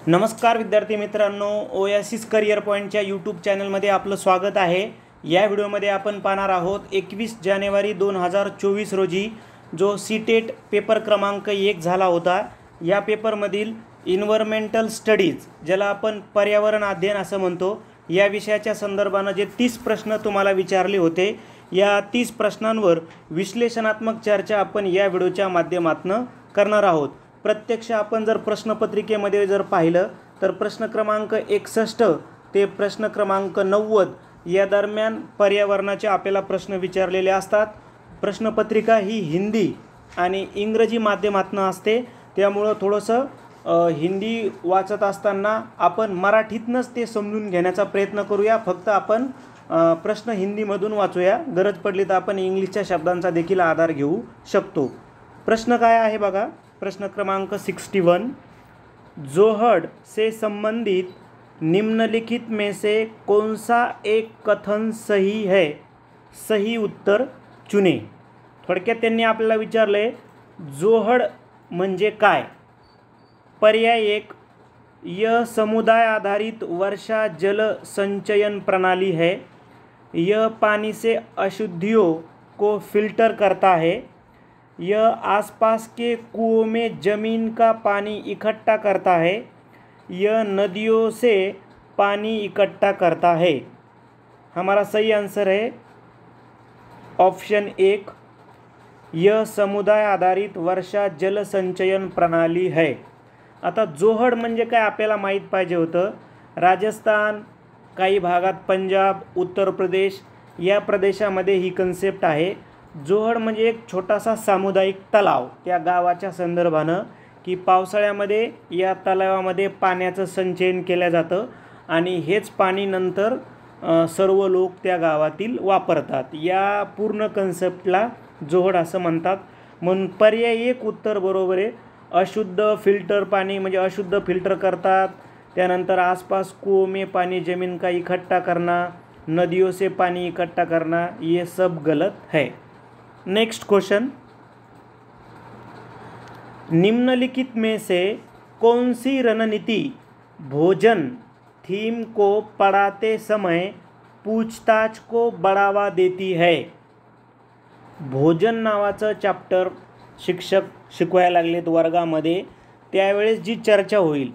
नमस्कार विद्यार्थी मित्रांनो, ओएसिस करियर पॉईंटच्या यूट्यूब चॅनलमध्ये आपलं स्वागत आहे। या व्हिडिओमध्ये आपण पाहणार आहोत 21 जानेवारी 2024 रोजी जो सीटेट पेपर क्रमांक 1 झाला होता। या पेपरमधील इन्व्हायरमेंटल स्टडीज, ज्याला आपण पर्यावरण अध्ययन असं म्हणतो, या विषयाच्या संदर्भानं जे 30 प्रश्न तुम्हाला विचारले होते, या 30 प्रश्नांवर विश्लेषणात्मक चर्चा आपण या व्हिडिओच्या माध्यमातून करणार आहोत। प्रत्यक्ष आपण जर प्रश्नपत्रिकेमध्ये जर पाहिलं तर प्रश्न क्रमांक 61 ते प्रश्न क्रमांक 90 या दरम्यान पर्यावरणाचे आपल्याला प्रश्न विचारलेले असतात। प्रश्नपत्रिका ही हिंदी आणि इंग्रजी माध्यमातून असते, त्यामुळे थोडंसं हिंदी वाचत असताना आपण मराठीतनंच ते समजून घेण्याचा प्रयत्न करूया। फक्त आपण प्रश्न हिंदीमधून वाचूया, गरज पडली तर आपण इंग्लिशच्या शब्दांचा देखील आधार घेऊ शकतो। प्रश्न काय आहे बघा, प्रश्न क्रमांक 61, जोहड़ से संबंधित निम्नलिखित में से कौन सा एक कथन सही है, सही उत्तर चुने। थोडक्यात त्यांनी आपल्याला विचारले जोहड़ म्हणजे काय। पर्याय 1, यह समुदाय आधारित वर्षा जल संचयन प्रणाली है, यह पानी से अशुद्धियों को फिल्टर करता है, यह आसपास के कुओं में ज़मीन का पानी इकट्ठा करता है, यह नदियों से पानी इकट्ठा करता है। हमारा सही आंसर है ऑप्शन 1, यह समुदाय आधारित वर्षा जल संचयन प्रणाली है। आता जोहड़ म्हणजे काय आपल्याला माहीत पाहिजे होतं। राजस्थान, काही भागात पंजाब, उत्तर प्रदेश या प्रदेशामध्ये ही कन्सेप्ट आहे। जोहड़ म्हणजे एक छोटासा सामुदायिक तलाव, त्या गावाच्या संदर्भानं की पावसाळ्यामध्ये या तलावामध्ये पाण्याचं संचयन केलं जातं आणि हेच पाणी नंतर सर्व लोक त्या गावातील वापरतात। या पूर्ण कन्सेप्टला जोहड़ असं म्हणतात। म्हणून पर्याय 1 उत्तर बरोबर आहे। अशुद्ध फिल्टर पानी म्हणजे अशुद्ध फिल्टर करतात, त्यानंतर आसपास कुओं में पानी ज़मीन का इकट्ठा करना, नदियों से पानी इकट्ठा करना, ये सब गलत है। नेक्स्ट क्वेश्चन, निम्नलिखित में से कौन सी रणनीति भोजन थीम को पढ़ाते समय पूछताछ को बढ़ावा देती है। भोजन नावाचं चॅप्टर शिक्षक शिकवायला लागलेत वर्गामध्ये, त्यावेळेस जी चर्चा होईल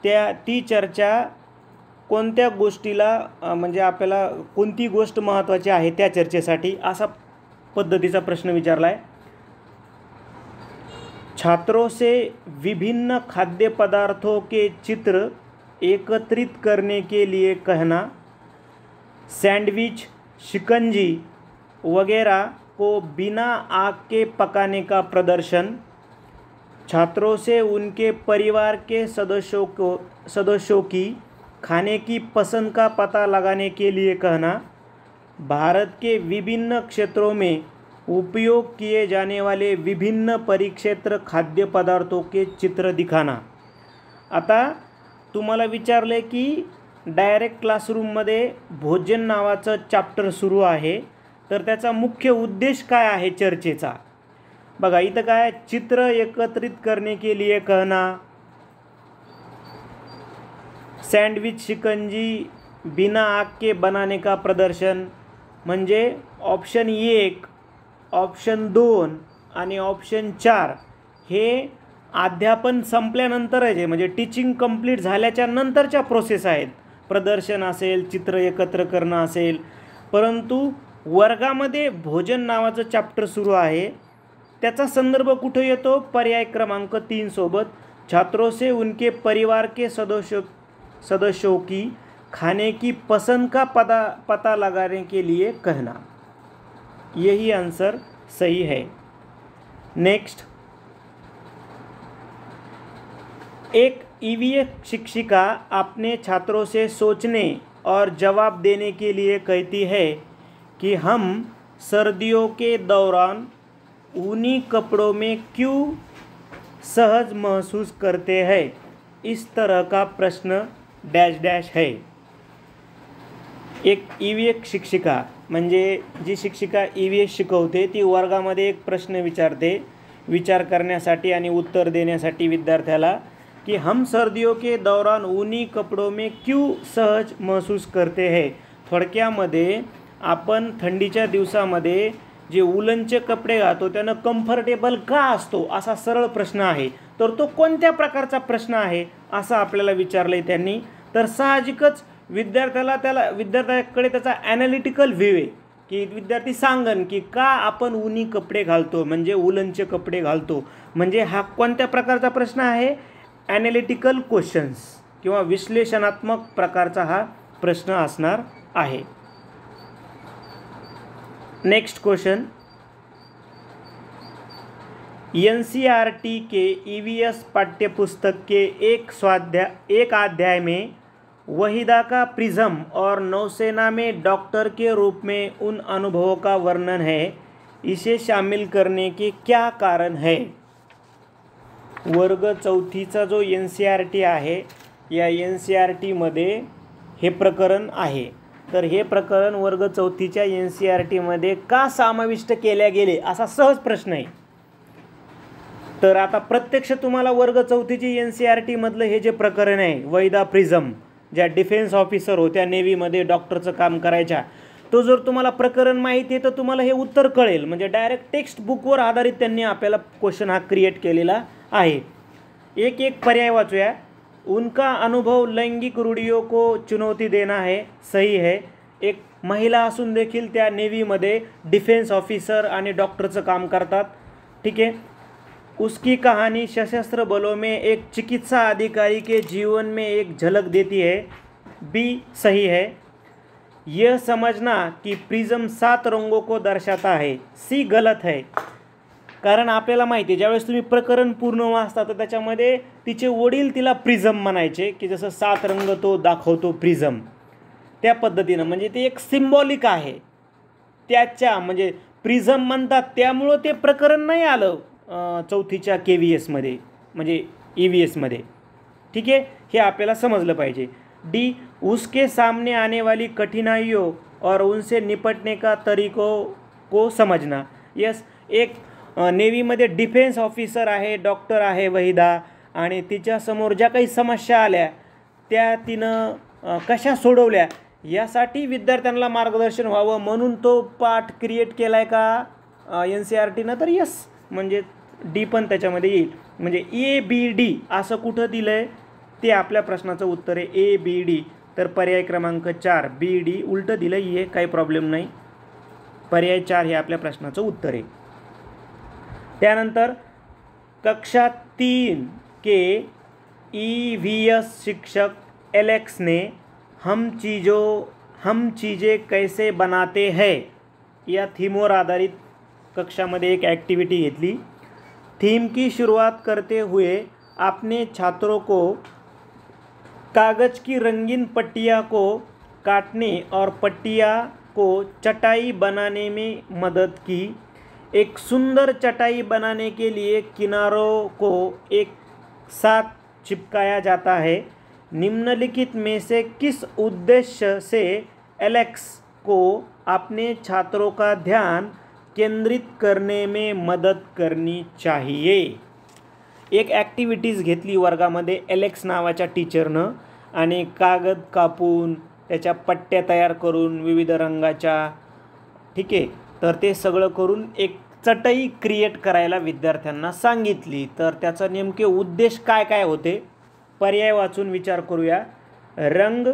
ती चर्चा कोणत्या गोष्टीला म्हणजे आपल्याला कोणती गोष्ट महत्त्वाची आहे त्या चर्चेसाठी, असा पद्धतीचा प्रश्न विचारला है। छात्रों से विभिन्न खाद्य पदार्थों के चित्र एकत्रित करने के लिए कहना, सैंडविच, शिकंजी वगैरह को बिना आग के पकाने का प्रदर्शन, छात्रों से उनके परिवार के सदस्यों की खाने की पसंद का पता लगाने के लिए कहना, भारत के विभिन्न क्षेत्रों में उपयोग किए जाने वाले विभिन्न परिक्षेत्र खाद्य पदार्थों के चित्र दिखाना। आता तुम्हाला विचारले की डायरेक्ट क्लासरूममध्ये भोजन नावाचं चॅप्टर सुरू आहे, तर त्याचा मुख्य उद्देश काय आहे चर्चेचा। बघा इथं काय, चित्र एकत्रित करने के लिए कहना, सैंडविच शिकंजी बिना आग के बनाने का प्रदर्शन, म्हणजे ऑप्शन 1, ऑप्शन 2 आणि ऑप्शन 4 हे अध्यापन संपल्यानंतर आहे, म्हणजे टीचिंग कंप्लीट झाल्याच्या नंतरच्या प्रोसेस आहेत। प्रदर्शन असेल, चित्र एकत्र करणं असेल, परंतु वर्गामध्ये भोजन नावाचं चॅप्टर सुरू आहे, त्याचा संदर्भ कुठे येतो, पर्याय क्रमांक 3 सोबत, छात्रों से उनके परिवार के सदस्यों की खाने की पसंद का पता लगाने के लिए कहना। यही आंसर सही है। नेक्स्ट, एक ईवीएस शिक्षिका अपने छात्रों से सोचने और जवाब देने के लिए कहती है कि हम सर्दियों के दौरान ऊनी कपड़ों में क्यों सहज महसूस करते हैं। इस तरह का प्रश्न डैश डैश है। एक ईवीएस शिक्षिका म्हणजे जी शिक्षिका ईवीएस शिकवते ती वर्गामध्ये एक प्रश्न विचारते, विचार करण्यासाठी आणि उत्तर देण्यासाठी विद्यार्थ्याला, कि हम सर्दियों के दौरान ऊनी कपड़ों में क्यों सहज महसूस करते हैं। थोडक्यामध्ये आपण थंडीच्या दिवसामध्ये जे उलनचे कपडे घालतो त्यानं कम्फर्टेबल का असतो असा सरळ प्रश्न आहे। तर तो कोणत्या प्रकारचा प्रश्न आहे असं आपल्याला विचारलंय त्यांनी। तर साहजिकच विद्यार्थ्याकडे त्याचा ॲनालिटिकल व्ह्यू आहे की विद्यार्थी सांगन की का आपण ऊनी कपडे घालतो म्हणजे उलनचे कपडे घालतो, म्हणजे हा कोणत्या प्रकारचा प्रश्न आहे, ॲनालिटिकल क्वेश्चन्स किंवा विश्लेषणात्मक प्रकारचा हा प्रश्न असणार आहे। नेक्स्ट क्वेश्चन, एनसीईआरटी के ईवीएस पाठ्यपुस्तक के एक अध्याय में वहीदा का प्रिज्म और नौसेना में डॉक्टर के रूप में उन अनुभवों का वर्णन है, इसे शामिल करने के क्या कारण है। वर्ग चौथीचा जो एनसीईआरटी आहे या एनसीईआरटीमध्ये हे प्रकरण आहे। तर हे प्रकरण वर्ग चौथीच्या एनसीईआरटीमध्ये का समाविष्ट केले गेले असा सहज प्रश्न आहे। तर आता प्रत्यक्ष तुम्हाला वर्ग चौथीची एनसीईआरटीमधलं हे जे प्रकरण आहे वहीदा प्रिज्म, ज्या डिफेन्स ऑफिसर होत्या नेव्हीमध्ये डॉक्टरचं काम करायच्या, तो जर तुम्हाला प्रकरण माहिती आहे तर तुम्हाला हे उत्तर कळेल। म्हणजे डायरेक्ट टेक्स्ट बुकवर आधारित त्यांनी आपल्याला क्वेश्चन हा क्रिएट केलेला आहे। एक पर्याय वाचूया। उनका अनुभव लैंगिक रूढ़ियों को चुनौती देना है, सही है। एक महिला असून देखील त्या नेव्हीमध्ये डिफेन्स ऑफिसर आणि डॉक्टरचं काम करतात, ठीक है। उसकी कहानी सशस्त्र बलों में एक चिकित्सा अधिकारी के जीवन में एक झलक देती है, बी सही है। यह समझना कि प्रिज्म 7 रंगों को दर्शाता है, सी गलत है। कारण आपल्याला माहिती आहे ज्यावेळेस तुम्ही प्रकरण पूर्ण वाचता तर त्याच्यामध्ये तिचे वडील तिला प्रिझम म्हणायचे की जसं 7 रंग तो दाखवतो प्रिझम, त्या पद्धतीनं म्हणजे ते एक सिम्बॉलिक आहे त्याच्या, म्हणजे प्रिझम म्हणतात त्यामुळं ते प्रकरण नाही आलं चौथीच्या केव्हीएसमध्ये म्हणजे ईव्हीएसमध्ये, ठीक आहे। हे आपल्याला समजलं पाहिजे। डी, उसके सामने आने वाली कठिनाइयों और उनसे निपटने का तरीकों को समझना। यस, एक नेव्हीमध्ये डिफेन्स ऑफिसर आहे, डॉक्टर आहे वहीदा, आणि तिच्यासमोर ज्या काही समस्या आल्या त्या तिनं कशा सोडवल्या यासाठी विद्यार्थ्यांना मार्गदर्शन व्हावं म्हणून तो पाठ क्रिएट केला आहे का एनसीईआरटीनं, तर यस, म्हणजे डी पण त्याच्यामध्ये येईल। म्हणजे ए बी डी असं कुठं दिलं आहे ते आपल्या प्रश्नाचं उत्तर आहे ए बी डी। तर पर्याय क्रमांक 4 बी डी उलटं दिलं आहे, काही प्रॉब्लेम नाही, पर्याय 4 हे आपल्या प्रश्नाचं उत्तर आहे। त्यानंतर कक्षा 3 के ईवीएस शिक्षक एलेक्स ने हम चीज़ें कैसे बनाते हैं या थीमवर आधारित कक्षामध्ये एक ॲक्टिव्हिटी घेतली। थीम की शुरुआत करते हुए आपने छात्रों को कागज़ की रंगीन पट्टियाँ को काटने और पट्टियाँ को चटाई बनाने में मदद की। एक सुंदर चटाई बनाने के लिए किनारों को एक साथ चिपकाया जाता है। निम्नलिखित में से किस उद्देश्य से एलेक्स को अपने छात्रों का ध्यान केंद्रित करने में मदद करनी चाहिए। एक ॲक्टिव्हिटीज घेतली वर्गामध्ये एलेक्स नावाच्या टीचरनं, आणि कागद कापून त्याच्या पट्ट्या तयार करून विविध रंगाच्या, ठीक आहे, तर ते सगळं करून एक चटई क्रिएट करायला विद्यार्थ्यांना सांगितली। तर त्याचा नेमके उद्देश काय काय होते पर्याय वाचून विचार करूया। रंग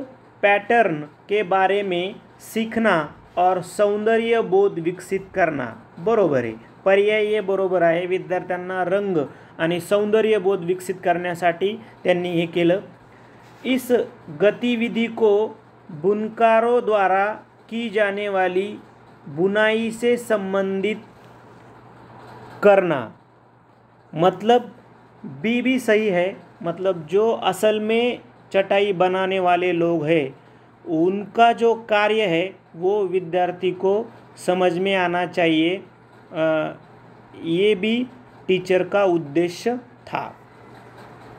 पैटर्न के बारे में सीखना और सौंदर्य बोध विकसित करना, बरोबर आहे, पर्याय ये बरोबर आहे। विद्यार्थ्यांना रंग आणि सौंदर्य बोध विकसित करण्यासाठी त्यांनी हे केलं। इस गतिविधि को बुनकारों द्वारा की जाने वाली बुनाई से संबंधित करना, मतलब बी भी सही है। मतलब जो असल में चटाई बनाने वाले लोग हैं उनका जो कार्य है वो विद्यार्थी को समझ में आना चाहिए, ये भी टीचर का उद्देश्य था।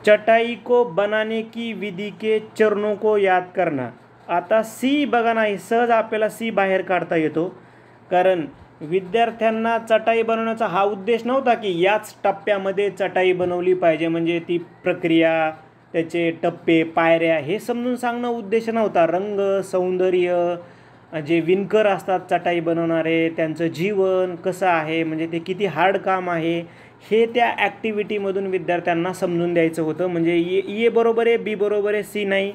चटाई को बनाने की विधि के चरणों को याद करना। आता सी बघा ना, सहज आपल्याला सी बाहेर काढता येतो, कारण विद्यार्थ्यांना चटाई बनवण्याचा हा उद्देश नव्हता की याच टप्प्यामध्ये चटाई बनवली पाहिजे, म्हणजे ती प्रक्रिया, त्याचे टप्पे, पायऱ्या हे समजून सांगणं उद्देश नव्हता. रंग, सौंदर्य, जे विणकर असतात चटाई बनवणारे, त्यांचं जीवन कसं आहे, म्हणजे ते किती हार्ड काम आहे, हे त्या ॲक्टिव्हिटीमधून विद्यार्थ्यांना समजून द्यायचं होतं. म्हणजे ये बरोबर आहे, बी बरोबर आहे, सी नाही.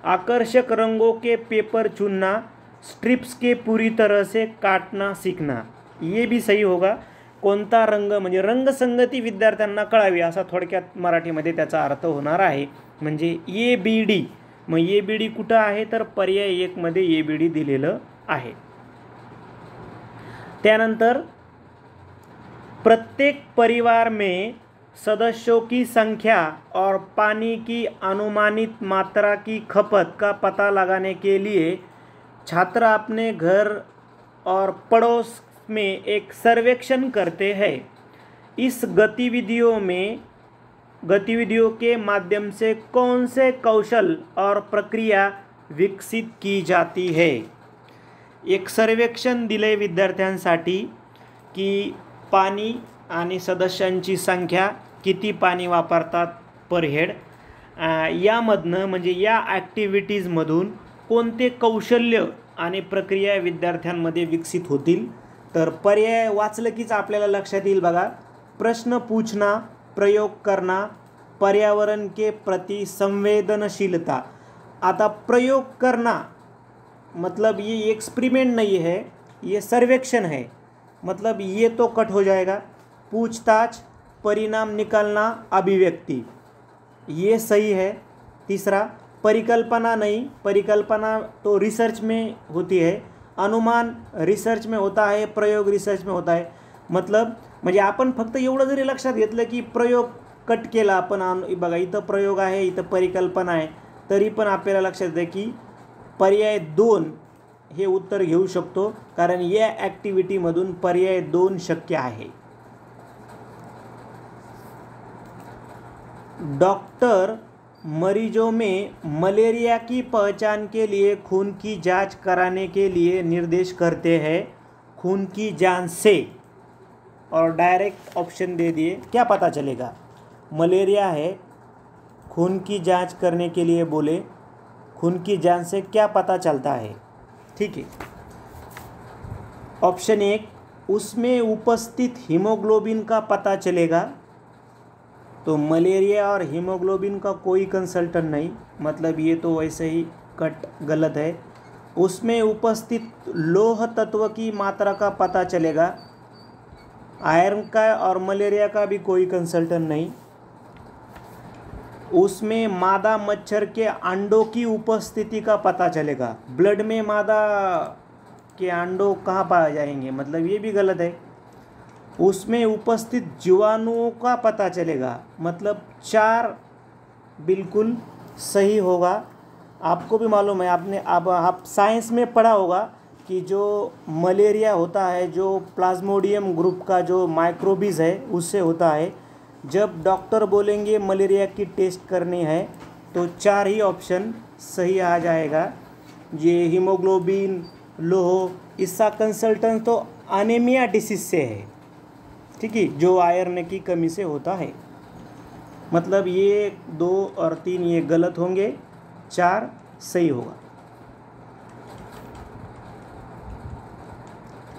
आकर्षक रंगों के पेपर चुनना, स्ट्रिप्स के पूरी तरह से काटना सीखना, ये भी सही होगा. कोणता रंग, म्हणजे रंगसंगती विद्यार्थ्यांना कळावी असा थोडक्यात मराठीमध्ये त्याचा अर्थ होणार आहे. म्हणजे ए बी डी. मग ए बी डी कुठं आहे, तर पर्याय 1 मध्ये ए बी डी दिलेलं आहे. त्यानंतर प्रत्येक परिवार में सदस्यों की संख्या और पानी की अनुमानित मात्रा की खपत का पता लगाने के लिए छात्र अपने घर और पड़ोस में एक सर्वेक्षण करते हैं. इस गतिविधियों के माध्यम से कौन से कौशल और प्रक्रिया विकसित की जाती है. एक सर्वेक्षण दिले विद्यार्थ्यांसाठी की पाणी आणि सदस्यांची संख्या, किती पाणी वापरतात पर हेड, यामधनं म्हणजे या ॲक्टिव्हिटीजमधून कोणते कौशल्य आणि प्रक्रिया विद्यार्थ्यांमध्ये विकसित होतील. तर पर्याय वाचलं कीच आपल्याला लक्षात येईल बघा. प्रश्न पूछना, प्रयोग करना, पर्यावरण के प्रति संवेदनशीलता. आता प्रयोग करना मतलब ये एक्सपेरिमेंट नहीं है, ये सर्वेक्षण है, मतलब ये तो कट हो जाएगा. पूछताछ, परिणाम निकालना, अभिव्यक्ति, ये सही है. तीसरा परिकल्पना नहीं, परिकल्पना तो रिसर्च में होती है, अनुमान रिसर्च में होता है, प्रयोग रिसर्च में होता है. मतलब म्हणजे आपण फक्त एवढं जरी लक्षात घेतलं की प्रयोग कट केला आपण, बघा इथं प्रयोग आहे, इथं परिकल्पना आहे, तरी पण आपल्याला लक्षात येतं की पर्याय 2 हे उत्तर घेऊ शकतो, कारण या ॲक्टिव्हिटीमधून पर्याय 2 शक्य आहे. डॉक्टर मरीजों में मलेरिया की पहचान के लिए खून की जांच कराने के लिए निर्देश करते हैं. खून की जांच से, और डायरेक्ट ऑप्शन दे दिए, क्या पता चलेगा. मलेरिया है, खून की जांच करने के लिए बोले, खून की जांच से क्या पता चलता है. ठीक है. ऑप्शन 1, उसमें उपस्थित हीमोग्लोबिन का पता चलेगा. तो मलेरिया और हीमोग्लोबिन का कोई कंसल्टेंट नहीं, मतलब ये तो वैसे ही कट गलत है. उसमें उपस्थित लौह तत्व की मात्रा का पता चलेगा. आयरन का और मलेरिया का भी कोई कंसल्टेंट नहीं. उसमें मादा मच्छर के अंडों की उपस्थिति का पता चलेगा. ब्लड में मादा के अंडों कहाँ पाए जाएंगे, मतलब ये भी गलत है. उसमें उपस्थित जीवाणुओं का पता चलेगा, मतलब 4 बिल्कुल सही होगा. आपको भी मालूम है, आपने अब आप साइंस में पढ़ा होगा कि जो मलेरिया होता है, जो प्लाज्मोडियम ग्रुप का जो माइक्रोबीज है उससे होता है. जब डॉक्टर बोलेंगे मलेरिया की टेस्ट करनी है तो 4 ही ऑप्शन सही आ जाएगा. ये हीमोग्लोबिन, लोह, इसका कंसल्टेंट तो अनीमिया डिसीज से है, ठीक है, जो आयरन की कमी से होता है. मतलब ये 2 और 3 ये गलत होंगे, 4 सही होगा.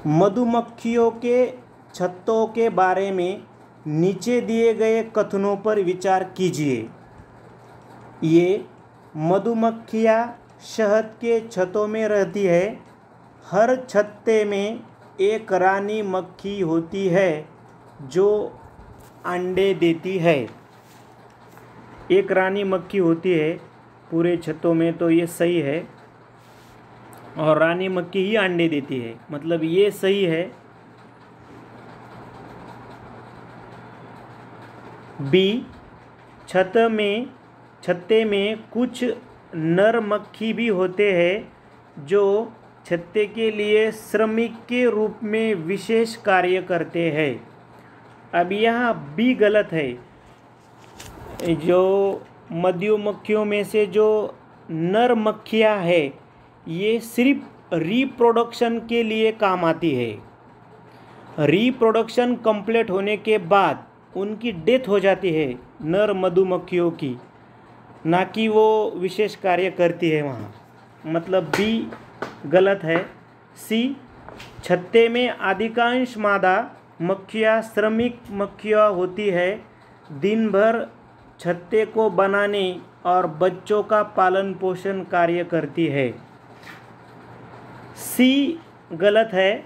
मधुमक्खियों के छत्तों के बारे में नीचे दिए गए कथनों पर विचार कीजिए. ये मधुमक्खियाँ शहद के छत्तों में रहती है. हर छत्ते में एक रानी मक्खी होती है जो अंडे देती है. एक रानी मक्खी होती है पूरे छत्तों में, तो ये सही है, और रानी मक्खी ही अंडे देती है, मतलब ये सही है. बी, छत्ते में कुछ नर मक्खी भी होते हैं जो छत्ते के लिए श्रमिक के रूप में विशेष कार्य करते हैं. अब यहाँ बी गलत है. जो मधुमक्खियों में से जो नर मक्खियाँ है ये सिर्फ रिप्रोडक्शन के लिए काम आती है. रिप्रोडक्शन कंप्लीट होने के बाद उनकी डेथ हो जाती है नर मधुमक्खियों की, ना कि वो विशेष कार्य करती है वहाँ। मतलब बी गलत है। सी, छत्ते में अधिकांश मादा मक्खियाँ श्रमिक मक्खियाँ होती है, दिन भर छत्ते को बनाने और बच्चों का पालन पोषण कार्य करती है। सी गलत है।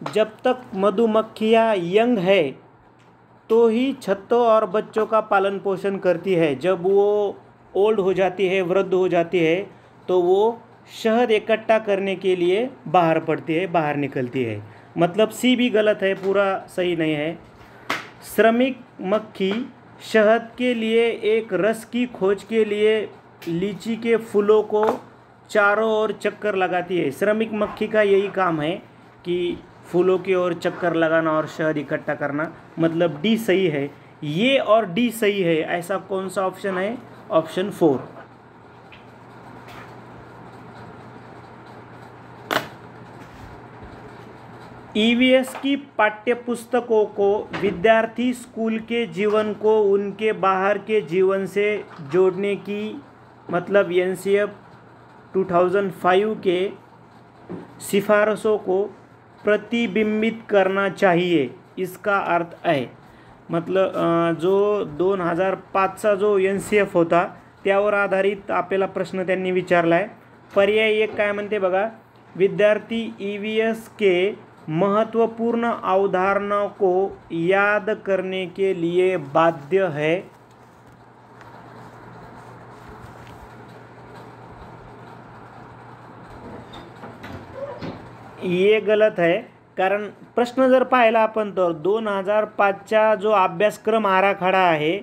जब तक मधुमक्खियाँ यंग है तो ही छत्तों और बच्चों का पालन पोषण करती है। जब वो ओल्ड हो जाती है, वृद्ध हो जाती है, तो वो शहद इकट्ठा करने के लिए बाहर पड़ती है, बाहर निकलती है। मतलब सी भी गलत है, पूरा सही नहीं है। श्रमिक मक्खी शहद के लिए एक रस की खोज के लिए लीची के फूलों को चारों ओर चक्कर लगाती है। श्रमिक मक्खी का यही काम है कि फूलों की ओर चक्कर लगाना और शहद इकट्ठा करना। मतलब डी सही है। ये और डी सही है, ऐसा कौन सा ऑप्शन है? ऑप्शन 4। ईवीएस की पाठ्यपुस्तकों को विद्यार्थी स्कूल के जीवन को उनके बाहर के जीवन से जोड़ने की, मतलब एनसीएफ 2005 के सिफारिशों को प्रतिबिंबित करना चाहिए, इसका अर्थ है। मतलब जो 2005चा जो एनसीएफ होता त्यावर आधारित आपल्याला प्रश्न त्यांनी विचारला आहे। पर्याय एक काय म्हणते बघा, विद्यार्थी ईवीएस के महत्वपूर्ण अवधारणाओं को याद करने के लिए बाध्य है। ये गलत है, कारण प्रश्न जर पाहिला आपण तर 2005चा जो अभ्यासक्रम आराखडा आहे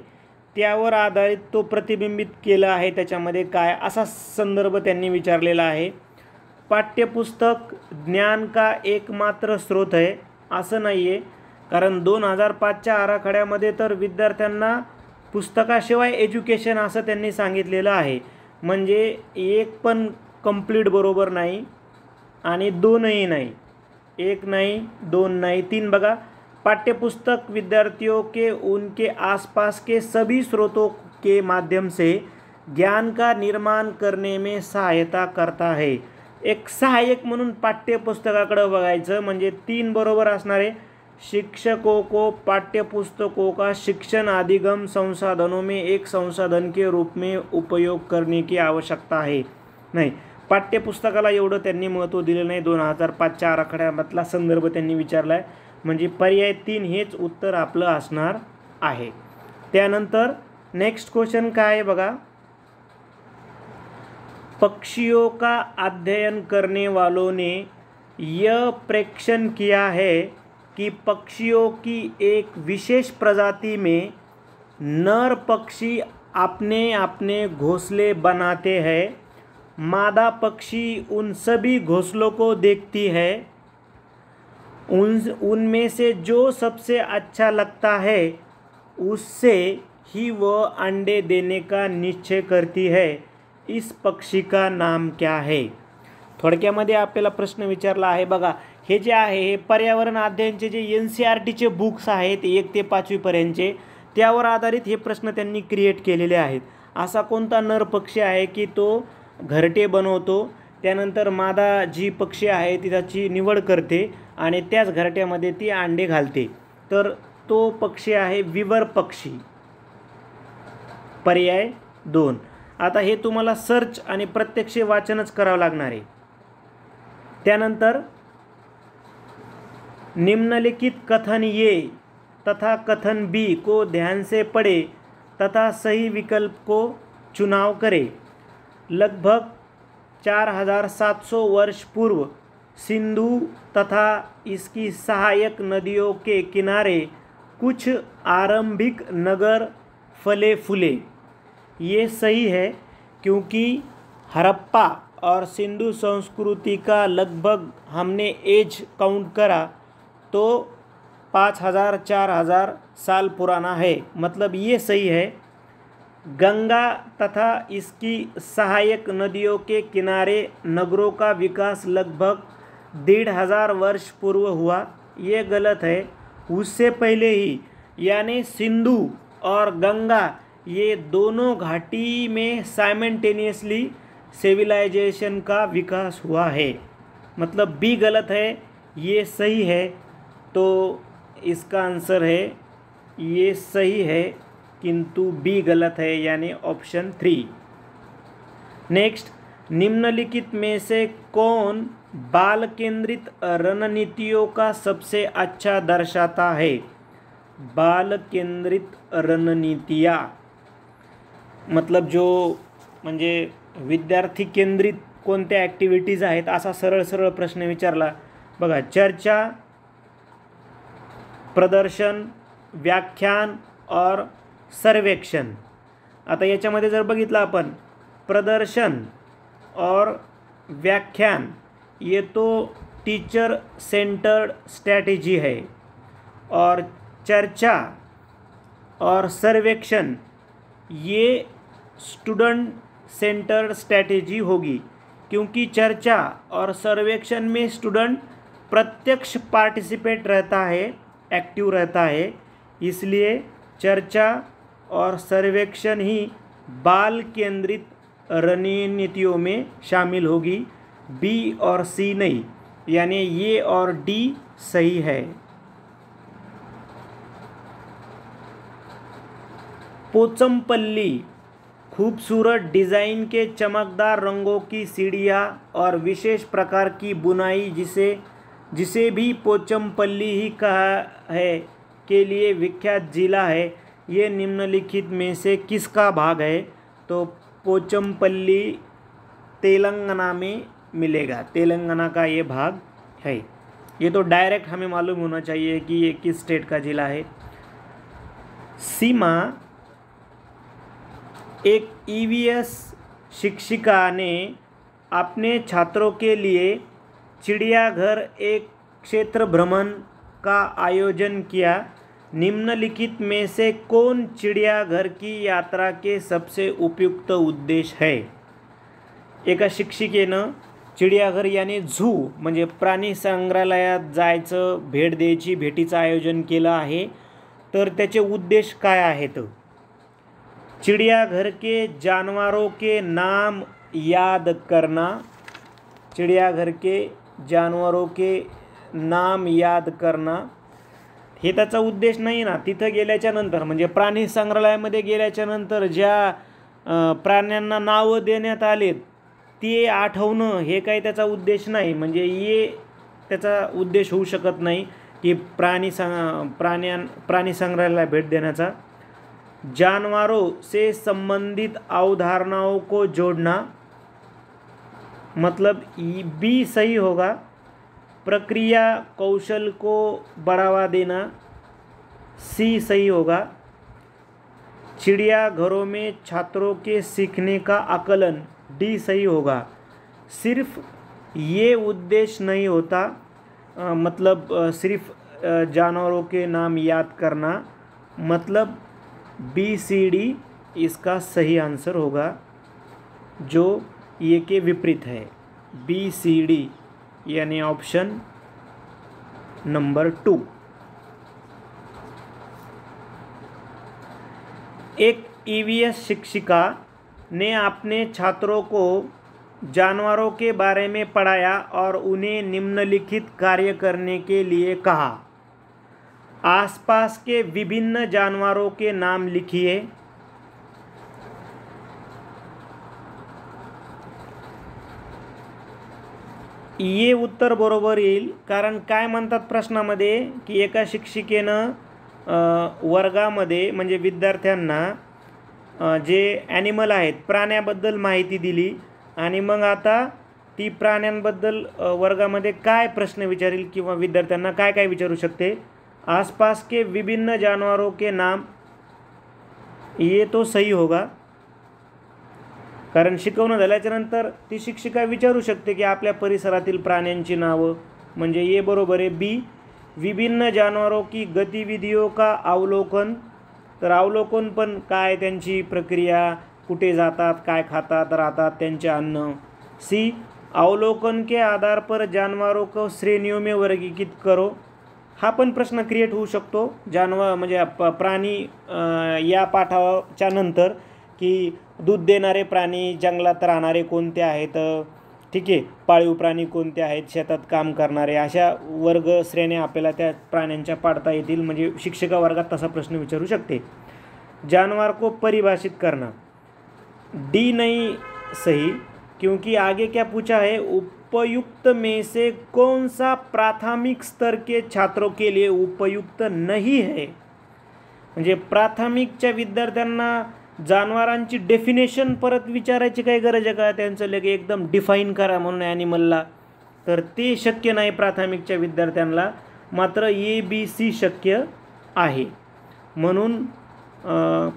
त्यावर आधारित तो प्रतिबिंबित केला आहे। त्याच्यामध्ये काय असा संदर्भ त्यांनी विचारलेला आहे। पाठ्यपुस्तक ज्ञान का एकमात्र स्रोत है असं नाही आहे, कारण 2005च्या आराखड्यामध्ये तर विद्यार्थ्यांना पुस्तकाशिवाय एज्युकेशन असं त्यांनी सांगितलेलं आहे। म्हणजे एक पण कंप्लीट बरोबर नाही आणि दोनही नाही, एक नहीं, दो नहीं, तीन बघा। पाठ्यपुस्तक विद्यार्थियों के उनके आसपास के सभी स्रोतों के माध्यम से ज्ञान का निर्माण करने में सहायता करता है। एक सहायक म्हणून पाठ्यपुस्तकाकडे बघायचं, म्हणजे 3 बरोबर असणारे। शिक्षकों को पाठ्यपुस्तकों का शिक्षण अधिगम संसाधनों में एक संसाधन के रूप में उपयोग करने की आवश्यकता है। नहीं, पाठ्यपुस्तकाला एवढं त्यांनी महत्त्व दिलं नाही। 2005च्या आराखड्यामधला संदर्भ त्यांनी विचारला आहे, म्हणजे पर्याय 3 हेच उत्तर आपलं असणार आहे। त्यानंतर नेक्स्ट क्वेश्चन काय आहे बघा, पक्षियों का अध्ययन करने वालों ने यह प्रेक्षण किया है कि पक्षियों की एक विशेष प्रजाति में नर पक्षी अपने अपने घोंसले बनाते हैं। मादा पक्षी उन सभी घोंसलों को देखती है, उनमें से जो सबसे अच्छा लगता है उससे ही वह अंडे देने का निश्चय करती है। इस पक्षी का नाम क्या है? थोडक्यामध्ये आपल्याला प्रश्न विचारला आहे बघा। हे जे आहे हे पर्यावरण अध्ययनचे जे NCERTचे बुक्स आहेत 1 ते 5वी पर्यंतचे, त्यावर आधारित हे प्रश्न त्यांनी क्रिएट केलेले आहेत। असा कोणता नर पक्षी आहे की तो घरटे बनवतो, त्यानंतर मादा जी पक्षी आहे ती त्याची निवड करते आणि त्याच घरट्यामध्ये ती अंडे घालते, तर तो पक्षी आहे विवर पक्षी, पर्याय 2। आता हे तुम्हाला सर्च आणि प्रत्यक्ष वाचनच करावं लागणार आहे। त्यानंतर निम्नलिखित कथन ए तथा कथन बी को ध्यान से पढ़े तथा सही विकल्प को चुनाव करें। लगभग 4700 वर्ष पूर्व सिंधु तथा इसकी सहायक नदियों के किनारे कुछ आरंभिक नगर फले फूले। ये सही है, क्योंकि हड़प्पा और सिंधु संस्कृति का लगभग हमने एज काउंट करा तो 5000-4000 साल पुराना है। मतलब ये सही है। गंगा तथा इसकी सहायक नदियों के किनारे नगरों का विकास लगभग 1500 वर्ष पूर्व हुआ। ये गलत है। उससे पहले ही यानी सिंधु और गंगा ये दोनों घाटी में साइमल्टेनियसली सिविलाइजेशन का विकास हुआ है। मतलब बी गलत है, ये सही है। तो इसका आंसर है ये सही है किंतु बी गलत है, यानी ऑप्शन 3। नेक्स्ट, निम्नलिखित में से कौन बाल केंद्रित रणनीतियों का सबसे अच्छा दर्शाता है? बाल केंद्रित रणनीतियाँ मतलब जो म्हणजे विद्यार्थी केंद्रित कोणत्या ॲक्टिव्हिटीज आहेत असा सरळ सरळ प्रश्न विचारला बघा। चर्चा, प्रदर्शन, व्याख्यान और सर्वेक्षण। आता याच्यामध्ये जर बघितलं आपण प्रदर्शन और व्याख्यान ये तो टीचर सेंटर्ड स्ट्रैटेजी है, और चर्चा और सर्वेक्षण ये स्टूडेंट सेंटर्ड स्ट्रैटेजी होगी, क्योंकि चर्चा और सर्वेक्षण में स्टूडेंट प्रत्यक्ष पार्टिसिपेट रहता है, एक्टिव रहता है, इसलिए चर्चा और सर्वेक्षण ही बाल केंद्रित रणनीतियों में शामिल होगी। बी और सी नहीं, यानी ये और डी सही है। पोचमपल्ली खूबसूरत डिज़ाइन के चमकदार रंगों की सीढ़ियाँ और विशेष प्रकार की बुनाई जिसे भी पोचमपल्ली ही कहा है के लिए विख्यात जिला है। ये निम्नलिखित में से किसका भाग है? तो पोचमपल्ली तेलंगाना में मिलेगा, तेलंगाना का ये भाग है। ये तो डायरेक्ट हमें मालूम होना चाहिए कि ये किस स्टेट का जिला है। सीमा एक ईवीएस शिक्षिका ने अपने छात्रों के लिए चिड़ियाघर एक क्षेत्र भ्रमण का आयोजन किया। निम्नलिखित में से कौन चिड़ियाघर की यात्रा के सबसे उपयुक्त उद्देश है? एका शिक्षिकेनं चिड़ियाघर यानी झू म्हणजे प्राणी संग्रहालयात जायचं, भेट द्यायची, भेटीचं आयोजन केलं आहे। तर त्याचे उद्देश काय आहेत? चिड़ियाघर के जानवरों के नाम याद करना, चिड़ियाघर के जानवरों के नाम याद करना हे त्याचा उद्देश नाही ना। तिथं गेल्याच्या नंतर म्हणजे प्राणी संग्रहालयामध्ये गेल्याच्या नंतर ज्या प्राण्यांना नावं देण्यात आलेत ते आठवणं हे काही त्याचा उद्देश नाही। म्हणजे ये त्याचा उद्देश होऊ शकत नाही की प्राणी संग्रहालयाला भेट देण्याचा। जानवरों से संबंधित अवधारणाओं को जोड़ना, मतलब बी सही होगा। प्रक्रिया कौशल को बढ़ावा देना, सी सही होगा। चिड़ियाघरों में छात्रों के सीखने का आकलन, डी सही होगा। सिर्फ ये उद्देश्य नहीं होता, मतलब सिर्फ जानवरों के नाम याद करना, मतलब बी सी डी इसका सही आंसर होगा, जो ये के विपरीत है। बी सी डी यानी ऑप्शन नंबर 2। एक ईवीएस शिक्षिका ने अपने छात्रों को जानवरों के बारे में पढ़ाया और उन्हें निम्नलिखित कार्य करने के लिए कहा। आसपास के विभिन्न जानवरों के नाम लिखिए। ये उत्तर बरोबर येईल, कारण काय म्हणतात प्रश्नामध्ये की एका शिक्षिकेनं वर्गामध्ये म्हणजे विद्यार्थ्यांना जे ॲनिमल आहेत प्राण्याबद्दल माहिती दिली, आणि मग आता ती प्राण्यांबद्दल वर्गामध्ये काय प्रश्न विचारेल किंवा विद्यार्थ्यांना काय काय विचारू शकते? आसपास के विभिन्न जानवरों के नाम, ये तो सही होगा, कारण शिकवणं झाल्याच्यानंतर ती शिक्षिका विचारू शकते की आपल्या परिसरातील प्राण्यांची नावं, म्हणजे ये बरोबर आहे। बी विभिन्न जानवरों की गतिविधियों का अवलोकन, तर अवलोकन पण काय त्यांची प्रक्रिया, कुठे जातात, काय खातात, राहतात, त्यांचे अन्न। सी अवलोकन के आधार पर जानवरों को श्रेणियों में वर्गीकृत करो, हा पण प्रश्न क्रिएट होऊ शकतो जानवर म्हणजे प्राणी या पाठाच्या नंतर, की दूध देणारे प्राणी जंगलात राहणारे कोणते आहेत, ठीक आहे, पाळीव प्राणी कोणते आहेत, शेतात काम करणारे, अशा वर्ग श्रेण्या आपल्याला त्या प्राण्यांच्या पाडता येतील, म्हणजे शिक्षिका वर्गात तसा प्रश्न विचारू शकते। जानवर को परिभाषित करना, डी नहीं सही, क्योंकि आगे क्या पूछा है, उपयुक्त में से कौन सा प्राथमिक स्तर के छात्रों के लिए उपयुक्त नहीं है। म्हणजे प्राथमिकच्या विद्यार्थ्यांना जनावरांची डेफिनेशन परत विचारायची काही गरज आहे का, त्यांचं लगे एकदम डिफाईन करा म्हणून ॲनिमलला, तर ते शक्य नाही प्राथमिकच्या विद्यार्थ्यांना, मात्र ए बी सी शक्य आहे। म्हणून